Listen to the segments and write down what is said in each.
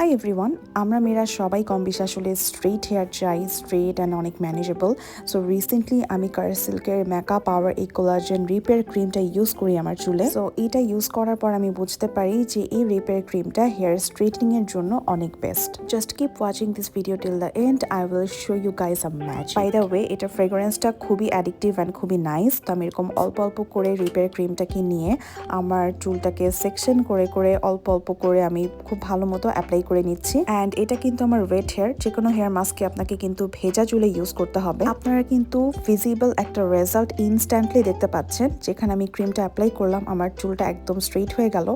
Hi everyone, আমরা মেয়েরা সবাই কম বেশি আসলে স্ট্রেট হেয়ার চাই, স্ট্রেট অ্যান্ড অনেক ম্যানেজেবল। সো রিসেন্টলি আমি কারসিল্কের মেকা পাওয়ার এই কোলাজেন রিপেয়ার ক্রিমটা ইউজ করি আমার চুলে। সো এটা ইউজ করার পর আমি বুঝতে পারি যে এই রিপেয়ার ক্রিমটা হেয়ার স্ট্রেটনিং এর জন্য অনেক best. Just keep watching this video till the end, I will show you guys a magic. By the way, এটা ফ্রেগ্রেন্সটা খুবই অ্যাডিকটিভ অ্যান্ড খুবই নাইস। তো আমি এরকম অল্প অল্প করে রিপেয়ার ক্রিমটাকে নিয়ে আমার চুলটাকে সেকশন করে করে অল্প অল্প করে আমি খুব ভালো মতো অ্যাপ্লাই করে নিচ্ছি। অ্যান্ড এটা কিন্তু আমার ওয়েট হেয়ার, যে কোনো হেয়ার মাস্কে আপনাকে কিন্তু ভেজা চুলে ইউজ করতে হবে। আপনারা কিন্তু ভিজিবল একটা রেজাল্ট ইনস্ট্যান্টলি দেখতে পাচ্ছেন। যেখানে আমি ক্রিমটা অ্যাপ্লাই করলাম আমার চুলটা একদম স্ট্রেট হয়ে গেল,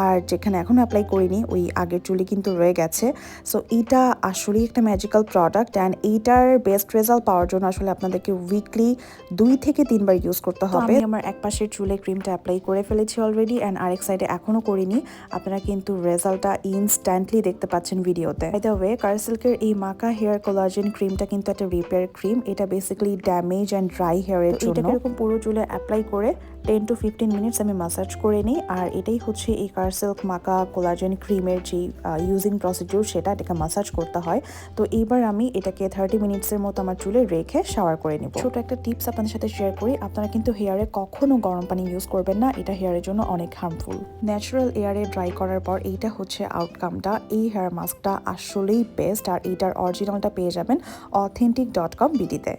আর যেখানে এখনো অ্যাপ্লাই করিনি ওই আগের চুলই কিন্তু রয়ে গেছে। সো এটা আসলেই একটা ম্যাজিক্যাল প্রোডাক্ট, অ্যান্ড এইটার বেস্ট রেজাল্ট পাওয়ার জন্য আসলে আপনাদেরকে উইকলি 2 থেকে 3 বার ইউজ করতে হবে। আমি আমার এক পাশের চুলে ক্রিমটা অ্যাপ্লাই করে ফেলেছি অলরেডি, অ্যান্ড আরেক সাইডে এখনো করিনি। আপনারা কিন্তু রেজাল্টটা ইনস্ট্যান্টলি দেখতে পাচ্ছেন ভিডিওতে। বাই দ্য ওয়ে, কারসিল্কের এই মাকা হেয়ার কোলাজেন ক্রিমটা কিন্তু একটা রিপেয়ার ক্রিম। এটা বেসিক্যালি ড্যামেজ অ্যান্ড ড্রাই হেয়ারের জন্য। এটাকে এরকম পুরো চুলে অ্যাপ্লাই করে 10 to 15 মিনিটস আমি মাসাজ করে নিই। আর এটাই হচ্ছে এই কারসিল্ক মাকা কোলাজেন ক্রিমের যে ইউজিং প্রসিডিউর, এটাকে মাসাজ করতে হয়। তো এইবার আমি এটাকে 30 মিনিটসের মতো আমার চুলে রেখে শাওয়ার করে নিব। ছোট একটা টিপস আপনাদের সাথে শেয়ার করি, আপনারা কিন্তু হেয়ারে কখনো গরম পানি ইউজ করবেন না, এটা হেয়ারের জন্য অনেক হার্মফুল। ন্যাচারাল এয়ারে ড্রাই করার পর এইটা হচ্ছে আউটকামটা। এই হেয়ার মাস্কটা আসলেই বেস্ট, আর এইটার অরিজিনালটা পেয়ে যাবেন authentic.com BD তে।